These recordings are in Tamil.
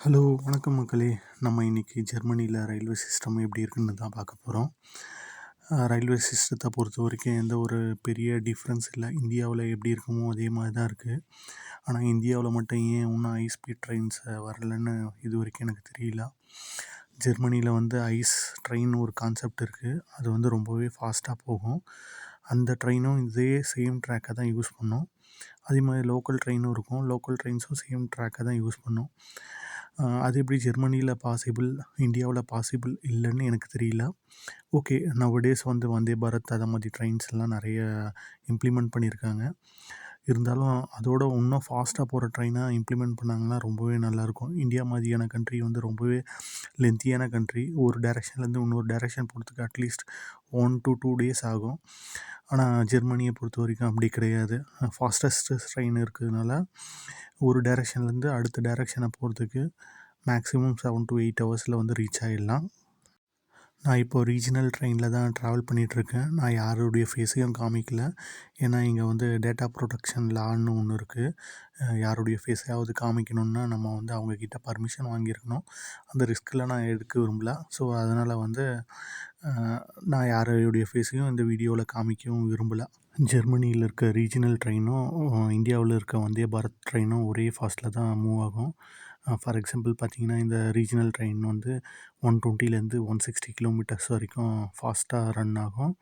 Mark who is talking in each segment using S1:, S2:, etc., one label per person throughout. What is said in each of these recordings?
S1: ஹலோ வணக்கம் மக்களே. நம்ம இன்றைக்கி ஜெர்மனியில் ரயில்வே சிஸ்டம் எப்படி இருக்குன்னு தான் பார்க்க போகிறோம். ரயில்வே சிஸ்டத்தை பொறுத்த வரைக்கும் எந்த ஒரு பெரிய டிஃப்ரென்ஸ் இல்லை. இந்தியாவில் எப்படி இருக்குமோ அதே மாதிரி தான் இருக்குது. ஆனால் இந்தியாவில் மட்டும் ஏன் இன்னும் ஹை ஸ்பீட் ட்ரெயின்ஸ் வரலன்னு இது வரைக்கும் எனக்கு தெரியல. ஜெர்மனியில் ஐஸ் ட்ரெயின் ஒரு கான்செப்ட் இருக்குது. அது ரொம்பவே ஃபாஸ்ட்டாக போகும். அந்த ட்ரெயினும் இதே சேம் ட்ராக்கை தான் யூஸ் பண்ணும். அதே மாதிரி லோக்கல் ட்ரெயினும் இருக்கும். லோக்கல் ட்ரெயின்ஸும் சேம் ட்ராக்கை தான் யூஸ் பண்ணும். அது எப்படி ஜெர்மனியில் பாசிபிள், இந்தியாவில் பாசிபிள் இல்லைன்னு எனக்கு தெரியல. ஓகே, நவடேஸ் வந்தே பாரத் அதை மாதிரி ட்ரெயின்ஸ் எல்லாம் நிறைய இம்ப்ளிமெண்ட் பண்ணியிருக்காங்க. இருந்தாலும் அதோட இன்னும் ஃபாஸ்ட்டாக போகிற ட்ரெயினாக இம்ப்ளிமெண்ட் பண்ணாங்கன்னா ரொம்பவே நல்லாயிருக்கும். இந்தியா மாதிரியான கண்ட்ரி ரொம்பவே லென்த்தியான கண்ட்ரி. ஒரு டைரெக்ஷன்லேருந்து இன்னொரு டைரெக்ஷன் போகிறதுக்கு அட்லீஸ்ட் 1 to 2 days ஆகும். ஆனால் ஜெர்மனியை பொறுத்த வரைக்கும் அப்படி கிடையாது. ஃபாஸ்டஸ்ட் ட்ரெயின் இருக்கிறதுனால ஒரு டைரெக்ஷன்லேருந்து அடுத்த டைரெக்ஷனை போகிறதுக்கு மேக்ஸிமம் 7 to 8 ஹவர்ஸில் ரீச் ஆகிடலாம். நான் இப்போது ரீஜனல் ட்ரெயினில் தான் ட்ராவல் பண்ணிகிட்ருக்கேன். நான் யாருடைய ஃபேஸையும் காமிக்கல. ஏன்னா இங்கே டேட்டா ப்ரொடெக்ஷன் லான்னு ஒன்று இருக்குது. யாருடைய ஃபேஸையாவது காமிக்கணுன்னா நம்ம அவங்கக்கிட்ட பர்மிஷன் வாங்கியிருக்கணும். அந்த ரிஸ்கில் நான் எடுக்க விரும்பல. ஸோ அதனால் நான் யாருடைய ஃபேஸையும் இந்த வீடியோவில் காமிக்கவும் விரும்பலை. ஜெர்மனியில் இருக்க ரீஜனல் ட்ரெயினும் இந்தியாவில் இருக்க வந்தே பாரத் ட்ரெயினும் ஒரே ஃபாஸ்ட்டில் தான் மூவ் ஆகும். ஃபார் எக்ஸாம்பிள் பார்த்திங்கன்னா, இந்த ரீஜனல் ட்ரெயின் 120லேருந்து 160 கிலோமீட்டர்ஸ் வரைக்கும் ஃபாஸ்ட்டாக ரன் ஆகும்.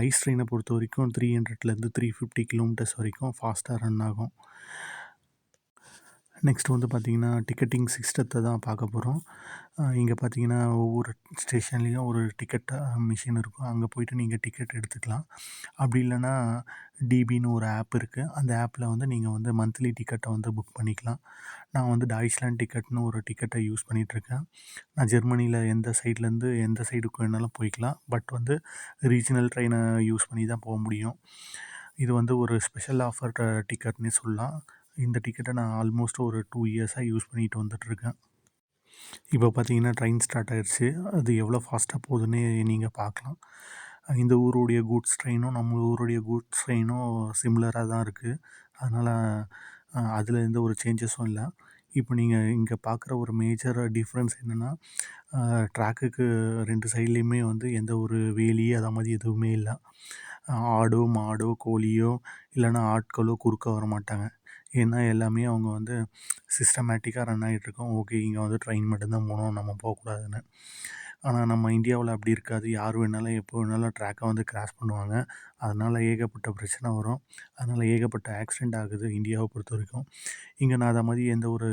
S1: ஐஸ் ட்ரெயினை பொறுத்த வரைக்கும் 300லேருந்து 350 கிலோமீட்டர்ஸ் வரைக்கும் ஃபாஸ்ட்டாக ரன் ஆகும். நெக்ஸ்ட் பார்த்திங்கன்னா, டிக்கெட்டிங் சிஸ்டத்தை தான் பார்க்க போகிறோம். இங்கே பார்த்திங்கன்னா, ஒவ்வொரு ஸ்டேஷன்லேயும் ஒரு டிக்கெட் மிஷின் இருக்கும். அங்கே போய்ட்டு நீங்கள் டிக்கெட் எடுத்துக்கலாம். அப்படி இல்லைன்னா டிபின்னு ஒரு ஆப் இருக்குது. அந்த ஆப்பில் நீங்கள் மந்த்லி டிக்கெட்டை புக் பண்ணிக்கலாம். நான் டாய்ச்லேண்ட் டிக்கெட்னு ஒரு டிக்கெட்டை யூஸ் பண்ணிகிட்ருக்கேன். நான் ஜெர்மனியில் எந்த சைட்லேருந்து எந்த சைடுக்கு வேணாலும் போய்க்கலாம். பட் ரீஜனல் ட்ரெயினை யூஸ் பண்ணி தான் போக முடியும். இது ஒரு ஸ்பெஷல் ஆஃபர் டிக்கெட்னே சொல்லலாம். இந்த டிக்கெட்டை நான் ஆல்மோஸ்ட் ஒரு 2 இயர்ஸாக யூஸ் பண்ணிட்டு வந்துட்டுருக்கேன். இப்போ பார்த்தீங்கன்னா ட்ரெயின் ஸ்டார்ட் ஆகிடுச்சு. அது எவ்வளோ ஃபாஸ்ட்டாக போகுதுன்னு நீங்கள் பார்க்கலாம். இந்த ஊருடைய கூட்ஸ் ட்ரெயினும் நம்ம ஊருடைய கூட்ஸ் ட்ரெயினும் சிமிலராக தான் இருக்குது. அதனால் அதில் எந்த ஒரு சேஞ்சஸும் இல்லை. இப்போ நீங்கள் இங்கே பார்க்குற ஒரு மேஜர் டிஃப்ரென்ஸ் என்னென்னா, ட்ராக்குக்கு 2 சைட்லேயுமே எந்த ஒரு வேலி அதை மாதிரி எதுவுமே இல்லை. ஆடோ மாடோ கோழியோ இல்லைன்னா ஆட்களோ குறுக்க வர மாட்டாங்க. ஏன்னா எல்லாமே அவங்க சிஸ்டமேட்டிக்காக ரன் ஆகிட்ருக்கோம். ஓகே, இங்கே ட்ரெயின் மட்டும்தான் போகணும், நம்ம போகக்கூடாதுன்னு. ஆனால் நம்ம இந்தியாவில் அப்படி இருக்காது. யார் வேணாலும் எப்போ வேணாலும் ட்ராக்கை கிராஸ் பண்ணுவாங்க. அதனால் ஏகப்பட்ட பிரச்சனை வரும். அதனால் ஏகப்பட்ட ஆக்சிடெண்ட் ஆகுது இந்தியாவை பொறுத்த வரைக்கும். இங்கே நான் அதை மாதிரி எந்த ஒரு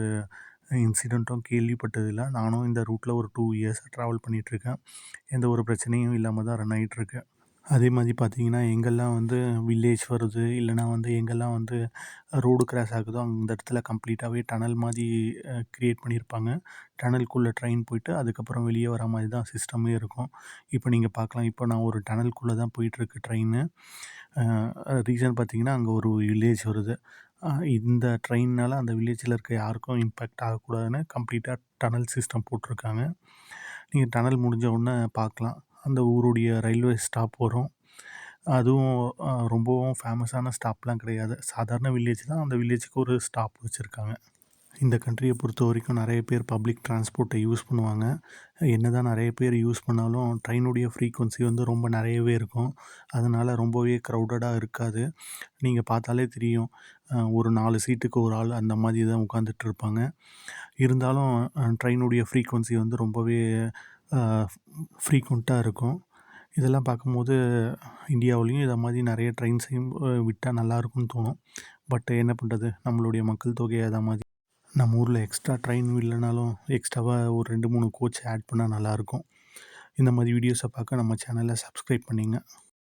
S1: இன்சிடெண்ட்டும் கேள்விப்பட்டதில்லை. நானும் இந்த ரூட்டில் ஒரு 2 இயர்ஸாக ட்ராவல் பண்ணிகிட்ருக்கேன். எந்த ஒரு பிரச்சனையும் இல்லாமல் தான் ரன் ஆகிட்ருக்கு. அதே மாதிரி பார்த்திங்கன்னா, எங்கெல்லாம் வில்லேஜ் வருது இல்லைனா எங்கெல்லாம் ரோடு கிராஸ் ஆகுதோ அந்த இடத்துல கம்ப்ளீட்டாகவே டனல் மாதிரி க்ரியேட் பண்ணியிருப்பாங்க. டனலுக்குள்ளே ட்ரெயின் போயிட்டு அதுக்கப்புறம் வெளியே வர மாதிரி தான் சிஸ்டமே இருக்கும். இப்போ நீங்கள் பார்க்கலாம், இப்போ நான் ஒரு டனலுக்குள்ளே தான் போயிட்டுருக்கு ட்ரெயின்னு. ரீசன் பார்த்திங்கன்னா, அங்கே ஒரு வில்லேஜ் வருது. இந்த ட்ரெயின்னால் அந்த வில்லேஜில் இருக்க யாருக்கும் இம்பேக்ட் ஆகக்கூடாதுன்னு கம்ப்ளீட்டாக டனல் சிஸ்டம் போட்டிருக்காங்க. நீங்கள் டனல் முடிஞ்ச உடனே பார்க்கலாம், அந்த ஊருடைய ரயில்வே ஸ்டாப் வரும். அதுவும் ரொம்பவும் ஃபேமஸான ஸ்டாப்லாம் கிடையாது. சாதாரண வில்லேஜ் தான். அந்த வில்லேஜுக்கு ஒரு ஸ்டாப் வச்சுருக்காங்க. இந்த கண்ட்ரியை பொறுத்த வரைக்கும் நிறைய பேர் பப்ளிக் டிரான்ஸ்போர்ட்டை யூஸ் பண்ணுவாங்க. என்ன தான் நிறைய பேர் யூஸ் பண்ணாலும் ட்ரெயினுடைய ஃப்ரீக்வன்சி ரொம்ப நிறையவே இருக்கும். அதனால் ரொம்பவே க்ரௌடடாக இருக்காது. நீங்கள் பார்த்தாலே தெரியும், ஒரு 4 சீட்டுக்கு ஒரு ஆள் அந்த மாதிரி தான் உட்காந்துட்டு இருப்பாங்க. இருந்தாலும் ட்ரெயினுடைய ஃப்ரீக்வன்சி ரொம்பவே ஃப்ரீக்வெண்ட்டாக இருக்கும். இதெல்லாம் பார்க்கும்போது இந்தியாவிலையும் இதை மாதிரி நிறைய ட்ரெயின்ஸையும் விட்டால் நல்லாயிருக்கும்னு தோணும். பட் என்ன பண்ணுறது, நம்மளுடைய மக்கள் தொகை அதை மாதிரி. நம்ம ஊரில் எக்ஸ்ட்ரா ட்ரெயின் இல்லைனாலும் எக்ஸ்ட்ராவாக ஒரு 2, 3 கோச் ஆட் பண்ணால் நல்லாயிருக்கும். இந்த மாதிரி வீடியோஸை பார்க்க நம்ம சேனலை சப்ஸ்கிரைப் பண்ணிங்க.